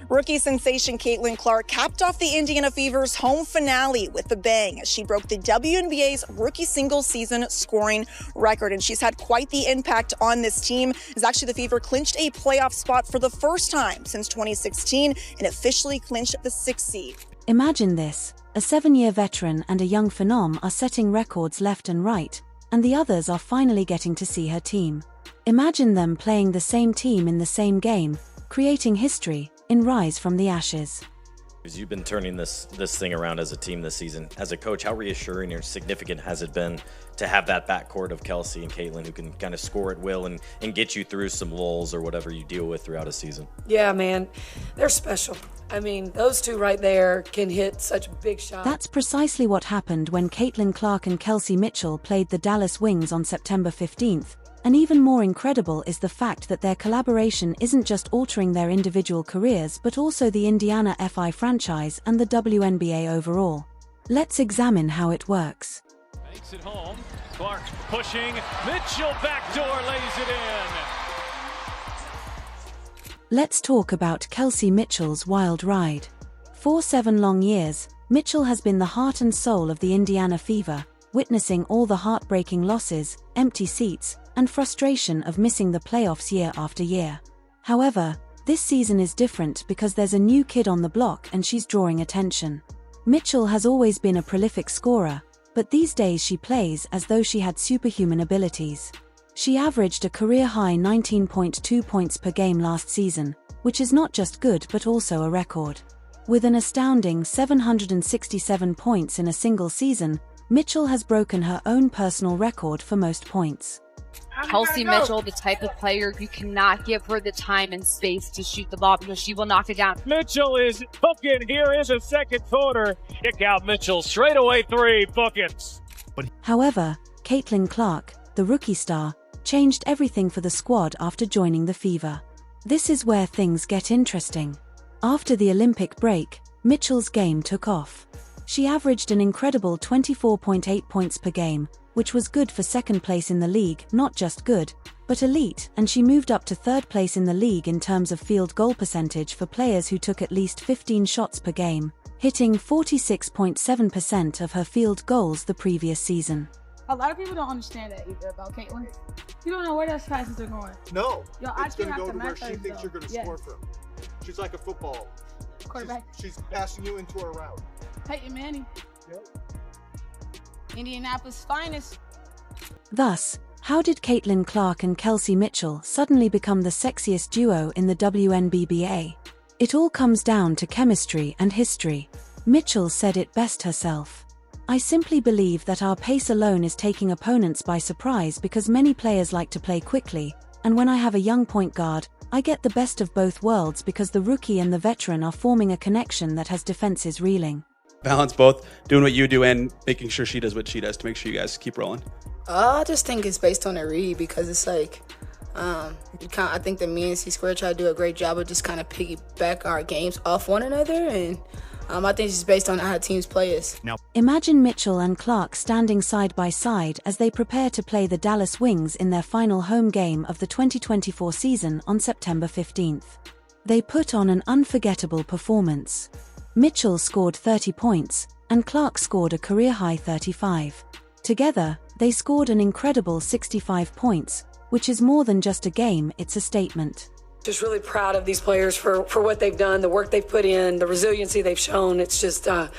Rookie sensation Caitlin Clark capped off the Indiana Fever's home finale with a bang as she broke the WNBA's rookie singles season scoring record. And she's had quite the impact on this team, as actually the Fever clinched a playoff spot for the first time since 2016 and officially clinched the 6th seed. Imagine this. A 7-year veteran and a young phenom are setting records left and right, and the others are finally getting to see her team. Imagine them playing the same team in the same game, creating history in Rise from the Ashes. You've been turning this thing around as a team this season. As a coach, how reassuring or significant has it been to have that backcourt of Kelsey and Caitlin who can kind of score at will and get you through some lulls or whatever you deal with throughout a season? Yeah, man, they're special. I mean, those two right there can hit such big shots. That's precisely what happened when Caitlin Clark and Kelsey Mitchell played the Dallas Wings on September 15th. And even more incredible is the fact that their collaboration isn't just altering their individual careers but also the Indiana FI franchise and the WNBA overall. Let's examine how it works. Makes it home. Clark pushing. Mitchell backdoor lays it in. Let's talk about Kelsey Mitchell's wild ride. For 7 long years, Mitchell has been the heart and soul of the Indiana Fever, witnessing all the heartbreaking losses, empty seats, and frustration of missing the playoffs year after year. However, this season is different because there's a new kid on the block and she's drawing attention. Mitchell has always been a prolific scorer, but these days she plays as though she had superhuman abilities. She averaged a career-high 19.2 points per game last season, which is not just good but also a record. With an astounding 767 points in a single season, Mitchell has broken her own personal record for most points. Kelsey Mitchell, the type of player you cannot give her the time and space to shoot the ball because she will knock it down. Mitchell is cooking. Here is a second quarter. Kick out Mitchell. Straight away 3 buckets. However, Caitlin Clark, the rookie star, changed everything for the squad after joining the Fever. This is where things get interesting. After the Olympic break, Mitchell's game took off. She averaged an incredible 24.8 points per game, which was good for second place in the league, not just good, but elite, and she moved up to third place in the league in terms of field goal percentage for players who took at least 15 shots per game, hitting 46.7% of her field goals the previous season. A lot of people don't understand that either about Caitlin. You don't know where those passes are going. No, Yo, it's going to go to where she thinks you're going to score from. She's like a football quarterback. She's passing you into a route. Peyton Manning. Yep. Indianapolis' finest. Thus, how did Caitlin Clark and Kelsey Mitchell suddenly become the sexiest duo in the WNBA? It all comes down to chemistry and history. Mitchell said it best herself. I simply believe that our pace alone is taking opponents by surprise because many players like to play quickly, and when I have a young point guard, I get the best of both worlds because the rookie and the veteran are forming a connection that has defenses reeling. Balance both doing what you do and making sure she does what she does to make sure you guys keep rolling. I just think it's based on a read because it's like, I think that me and C-Square try to do a great job of just kind of piggyback our games off one another, and I think it's just based on how teams play us. Imagine Mitchell and Clark standing side by side as they prepare to play the Dallas Wings in their final home game of the 2024 season on September 15th. They put on an unforgettable performance. Mitchell scored 30 points, and Clark scored a career-high 35. Together, they scored an incredible 65 points, which is more than just a game, it's a statement. Just really proud of these players for what they've done, the work they've put in, the resiliency they've shown. It's just to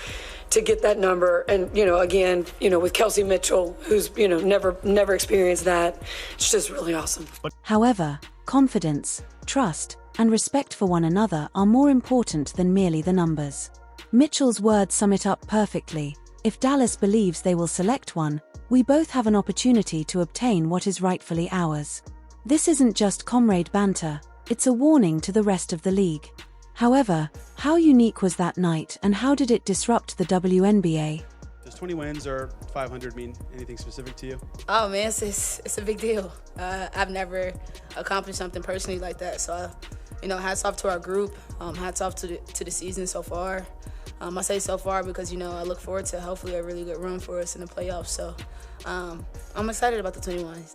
get that number. And, again, with Kelsey Mitchell, who's, never experienced that, it's just really awesome. However, confidence, trust, and respect for one another are more important than merely the numbers. Mitchell's words sum it up perfectly. If Dallas believes they will select one, we both have an opportunity to obtain what is rightfully ours. This isn't just comrade banter, it's a warning to the rest of the league. However, how unique was that night and how did it disrupt the WNBA? Does 20 wins or 500 mean anything specific to you? Oh man, it's a big deal. I've never accomplished something personally like that, so hats off to our group, hats off to the season so far. I say so far because, I look forward to hopefully a really good run for us in the playoffs. So I'm excited about the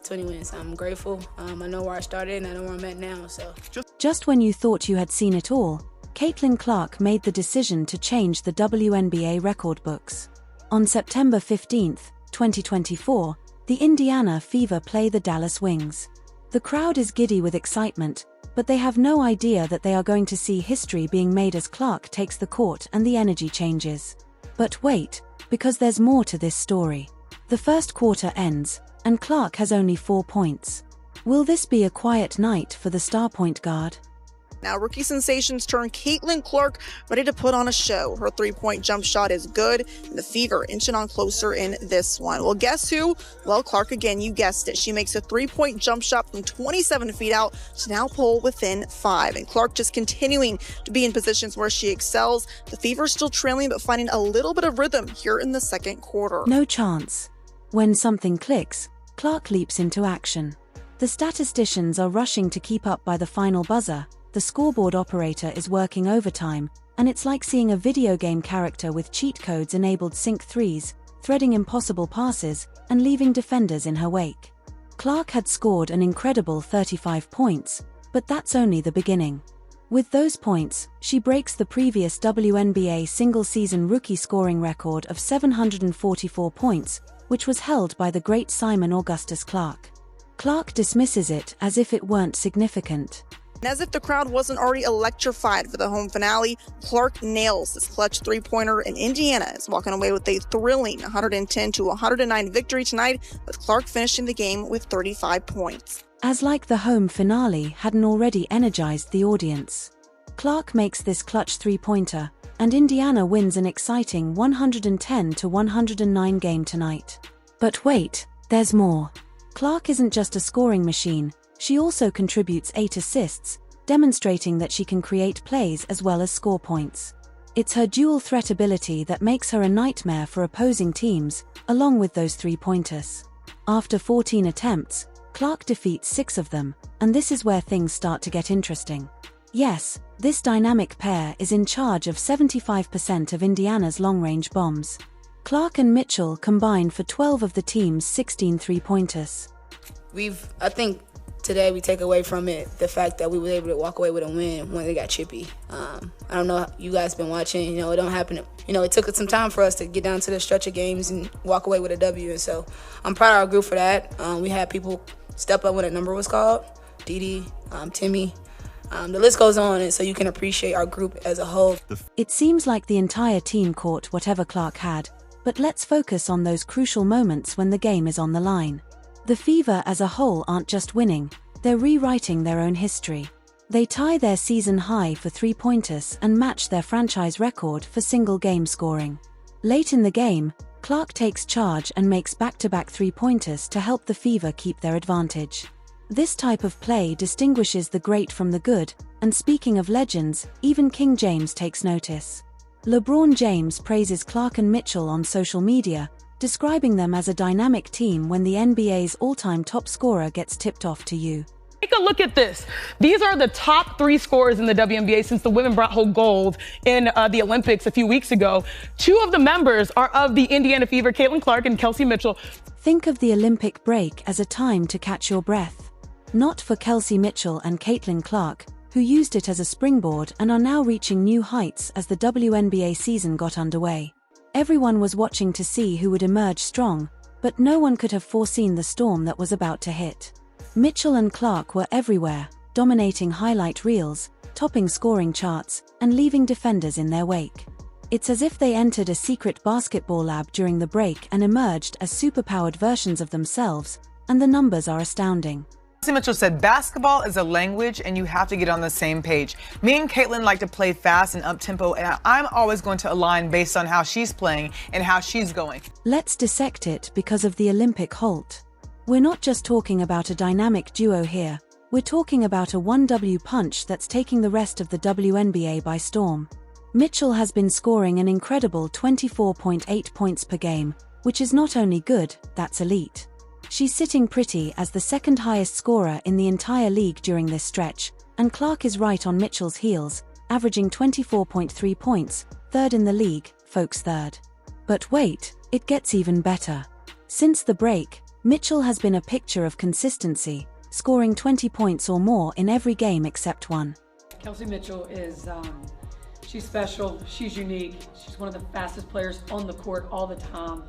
20 wins. I'm grateful. I know where I started and I know where I'm at now. So just when you thought you had seen it all, Caitlin Clark made the decision to change the WNBA record books. On September 15, 2024, the Indiana Fever play the Dallas Wings. The crowd is giddy with excitement, but they have no idea that they are going to see history being made as Clark takes the court and the energy changes. But wait, because there's more to this story. The first quarter ends, and Clark has only 4 points. Will this be a quiet night for the star point guard? Now, rookie sensations turn Caitlin Clark ready to put on a show. Her three-point jump shot is good, and the Fever inching on closer in this one. Well, guess who? Well, Clark again, you guessed it. She makes a three-point jump shot from 27 feet out to now pull within 5. And Clark just continuing to be in positions where she excels. The Fever still trailing, but finding a little bit of rhythm here in the second quarter. No chance. When something clicks, Clark leaps into action. The statisticians are rushing to keep up by the final buzzer. The scoreboard operator is working overtime, and it's like seeing a video game character with cheat codes enabled sync threes, threading impossible passes, and leaving defenders in her wake. Clark had scored an incredible 35 points, but that's only the beginning. With those points, she breaks the previous WNBA single-season rookie scoring record of 744 points, which was held by the great Simon Augustus Clark. Clark dismisses it as if it weren't significant. And as if the crowd wasn't already electrified for the home finale, Clark nails this clutch three-pointer, and Indiana is walking away with a thrilling 110-109 victory tonight, with Clark finishing the game with 35 points. As like the home finale hadn't already energized the audience. Clark makes this clutch three-pointer, and Indiana wins an exciting 110-109 game tonight. But wait, there's more. Clark isn't just a scoring machine. She also contributes 8 assists, demonstrating that she can create plays as well as score points. It's her dual threat ability that makes her a nightmare for opposing teams, along with those three-pointers. After 14 attempts, Clark defeats 6 of them, and this is where things start to get interesting. Yes, this dynamic pair is in charge of 75% of Indiana's long-range bombs. Clark and Mitchell combined for 12 of the team's 16 three-pointers. I think today we take away from it the fact that we were able to walk away with a win when they got chippy. I don't know, you guys been watching, it don't happen. It took some time for us to get down to the stretch of games and walk away with a W. And so I'm proud of our group for that. We had people step up when a number was called. Dee, Timmy. The list goes on, and so you can appreciate our group as a whole. It seems like the entire team caught whatever Clark had, but let's focus on those crucial moments when the game is on the line. The Fever as a whole aren't just winning, they're rewriting their own history. They tie their season high for three-pointers and match their franchise record for single-game scoring. Late in the game, Clark takes charge and makes back-to-back three-pointers to help the Fever keep their advantage. This type of play distinguishes the great from the good, and speaking of legends, even King James takes notice. LeBron James praises Clark and Mitchell on social media, describing them as a dynamic team when the NBA's all-time top scorer gets tipped off to you. Take a look at this. These are the top 3 scorers in the WNBA since the women brought home gold in the Olympics a few weeks ago. 2 of the members are of the Indiana Fever, Caitlin Clark and Kelsey Mitchell. Think of the Olympic break as a time to catch your breath. Not for Kelsey Mitchell and Caitlin Clark, who used it as a springboard and are now reaching new heights as the WNBA season got underway. Everyone was watching to see who would emerge strong, but no one could have foreseen the storm that was about to hit. Mitchell and Clark were everywhere, dominating highlight reels, topping scoring charts, and leaving defenders in their wake. It's as if they entered a secret basketball lab during the break and emerged as superpowered versions of themselves, and the numbers are astounding. Kelsey Mitchell said, basketball is a language and you have to get on the same page. Me and Caitlin like to play fast and up-tempo, and I'm always going to align based on how she's playing and how she's going. Let's dissect it because of the Olympic halt. We're not just talking about a dynamic duo here, we're talking about a 1W punch that's taking the rest of the WNBA by storm. Mitchell has been scoring an incredible 24.8 points per game, which is not only good, that's elite. She's sitting pretty as the second highest scorer in the entire league during this stretch, and Clark is right on Mitchell's heels, averaging 24.3 points, third in the league, folks third. But wait, it gets even better. Since the break, Mitchell has been a picture of consistency, scoring 20 points or more in every game except one. Kelsey Mitchell is She's special, she's unique, she's one of the fastest players on the court all the time.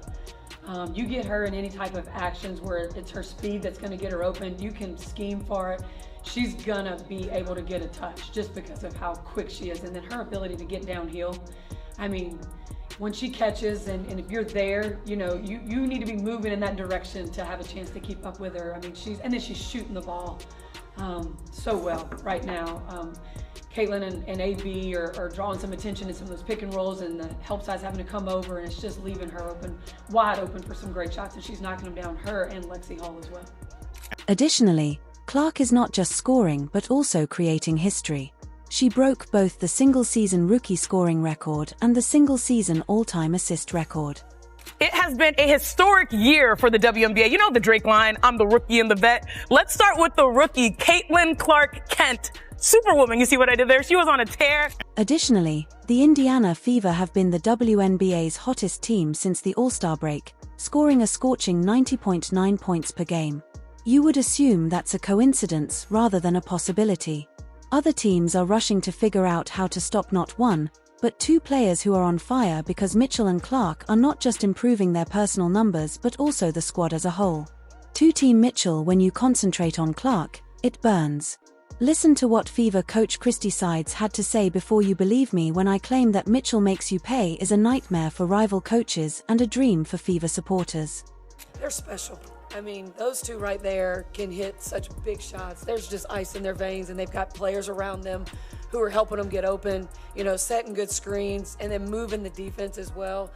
You get her in any type of actions where it's her speed that's gonna get her open, you can scheme for it. She's gonna be able to get a touch just because of how quick she is. And then her ability to get downhill. I mean, when she catches and if you're there, you know, you need to be moving in that direction to have a chance to keep up with her. I mean, and then she's shooting the ball so well right now. Caitlin and AB are drawing some attention in some of those pick and rolls, and the help side's having to come over, and it's just leaving her wide open for some great shots, and she's knocking them down, her and Lexi Hall as well. Additionally, Clark is not just scoring but also creating history. She broke both the single-season rookie scoring record and the single-season all-time assist record. It has been a historic year for the WNBA. You know the Drake line, I'm the rookie and the vet. Let's start with the rookie, Caitlin Clark-Kent. Superwoman, you see what I did there? She was on a tear. Additionally, the Indiana Fever have been the WNBA's hottest team since the All-Star break, scoring a scorching 90.9 points per game. You would assume that's a coincidence rather than a possibility. Other teams are rushing to figure out how to stop not one, but two players who are on fire because Mitchell and Clark are not just improving their personal numbers but also the squad as a whole. Two-team Mitchell, when you concentrate on Clark, it burns. Listen to what Fever coach Christy Sides had to say before you believe me when I claim that Mitchell makes you pay is a nightmare for rival coaches and a dream for Fever supporters. They're special. I mean, those two right there can hit such big shots. There's just ice in their veins, and they've got players around them who are helping them get open, you know, setting good screens, and then moving the defense as well.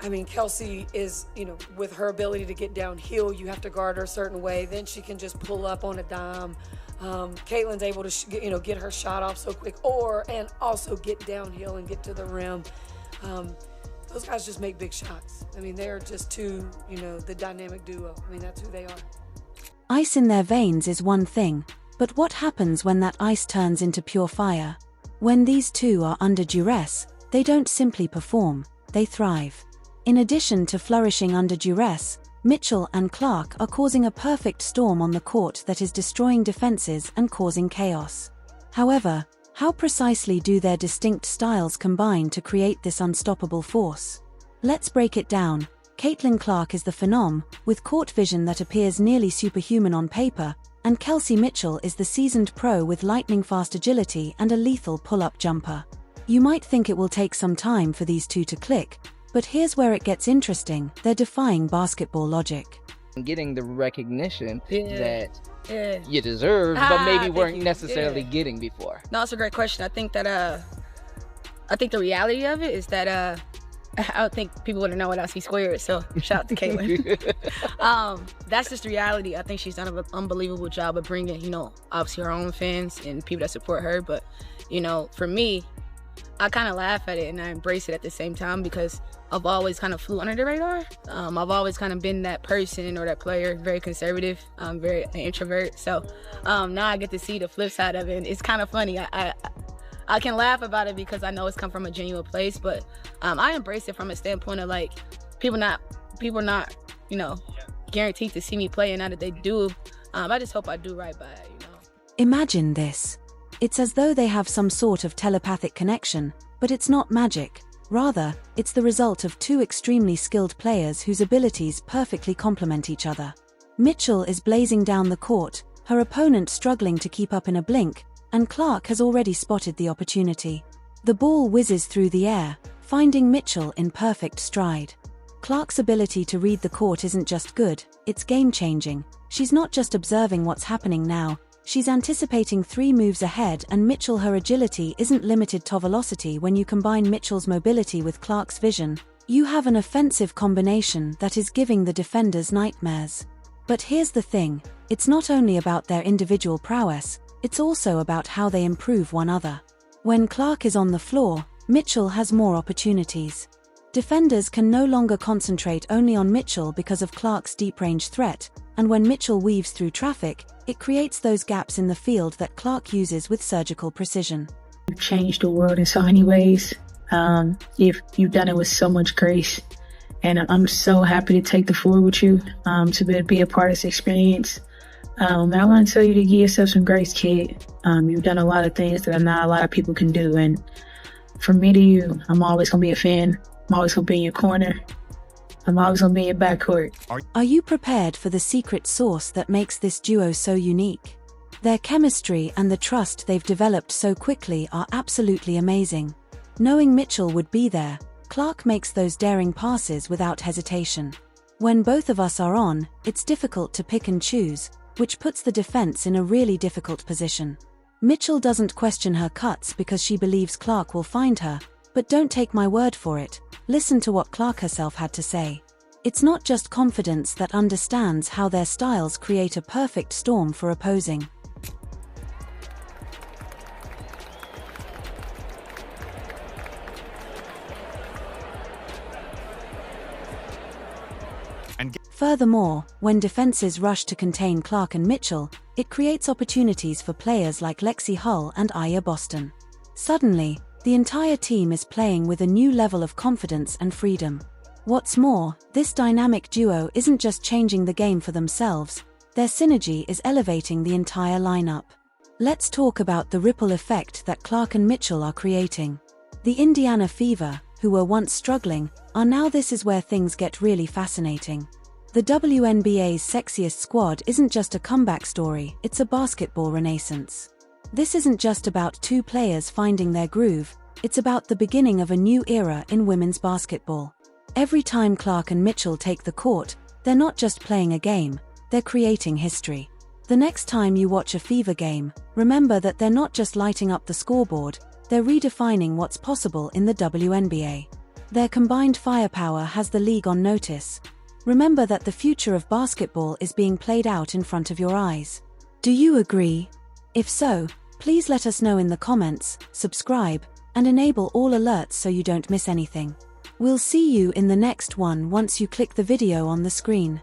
I mean, Kelsey is, you know, with her ability to get downhill, you have to guard her a certain way. Then she can just pull up on a dime. Caitlin's able to, get her shot off so quick, and also get downhill and get to the rim. Those guys just make big shots. I mean, they're just two, the dynamic duo. I mean, that's who they are. Ice in their veins is one thing, but what happens when that ice turns into pure fire? When these two are under duress, they don't simply perform, they thrive. In addition to flourishing under duress, Mitchell and Clark are causing a perfect storm on the court that is destroying defenses and causing chaos. However, how precisely do their distinct styles combine to create this unstoppable force? Let's break it down. Caitlin Clark is the phenom, with court vision that appears nearly superhuman on paper, and Kelsey Mitchell is the seasoned pro with lightning-fast agility and a lethal pull-up jumper. You might think it will take some time for these two to click, but here's where it gets interesting. They're defying basketball logic. Getting the recognition that you deserve, but maybe weren't necessarily getting before. No, it's a great question. I think that I think the reality of it is that I don't think people would know what else he squared. So shout out to Caitlin. That's just the reality. I think she's done an unbelievable job of bringing, obviously her own fans and people that support her. But for me, I kind of laugh at it and I embrace it at the same time because I've always kind of flew under the radar. I've always kind of been that person or that player, very conservative, very an introvert. So now I get to see the flip side of it. And it's kind of funny. I can laugh about it because I know it's come from a genuine place, but I embrace it from a standpoint of like people not guaranteed to see me play, and now that they do, I just hope I do right by it. Imagine this. It's as though they have some sort of telepathic connection, but it's not magic. Rather, it's the result of two extremely skilled players whose abilities perfectly complement each other. Mitchell is blazing down the court, her opponent struggling to keep up in a blink, and Clark has already spotted the opportunity. The ball whizzes through the air, finding Mitchell in perfect stride. Clark's ability to read the court isn't just good, it's game-changing. She's not just observing what's happening now, she's anticipating 3 moves ahead, and Mitchell, her agility isn't limited to velocity. When you combine Mitchell's mobility with Clark's vision, you have an offensive combination that is giving the defenders nightmares. But here's the thing, it's not only about their individual prowess, it's also about how they improve one another. When Clark is on the floor, Mitchell has more opportunities. Defenders can no longer concentrate only on Mitchell because of Clark's deep-range threat, and when Mitchell weaves through traffic, it creates those gaps in the field that Clark uses with surgical precision. You've changed the world in so many ways. You've done it with so much grace, and I'm so happy to take the floor with you, to be a part of this experience. I want to tell you to give yourself some grace, kid. You've done a lot of things that not a lot of people can do. And from me to you, I'm always going to be a fan. I'm always going to be in your corner. I'm always going to be in your backcourt. Are you prepared for the secret sauce that makes this duo so unique? Their chemistry and the trust they've developed so quickly are absolutely amazing. Knowing Mitchell would be there, Clark makes those daring passes without hesitation. When both of us are on, it's difficult to pick and choose, which puts the defense in a really difficult position. Mitchell doesn't question her cuts because she believes Clark will find her, but don't take my word for it. Listen to what Clark herself had to say. It's not just confidence that understands how their styles create a perfect storm for opposing. Furthermore, when defenses rush to contain Clark and Mitchell, it creates opportunities for players like Lexi Hull and Aya Boston. Suddenly, the entire team is playing with a new level of confidence and freedom. What's more, this dynamic duo isn't just changing the game for themselves, their synergy is elevating the entire lineup. Let's talk about the ripple effect that Clark and Mitchell are creating. The Indiana Fever, who were once struggling, are now this is where things get really fascinating. The WNBA's sexiest squad isn't just a comeback story, it's a basketball renaissance. This isn't just about two players finding their groove, it's about the beginning of a new era in women's basketball. Every time Clark and Mitchell take the court, they're not just playing a game, they're creating history. The next time you watch a Fever game, remember that they're not just lighting up the scoreboard, they're redefining what's possible in the WNBA. Their combined firepower has the league on notice. Remember that the future of basketball is being played out in front of your eyes. Do you agree? If so, please let us know in the comments, subscribe, and enable all alerts so you don't miss anything. We'll see you in the next one once you click the video on the screen.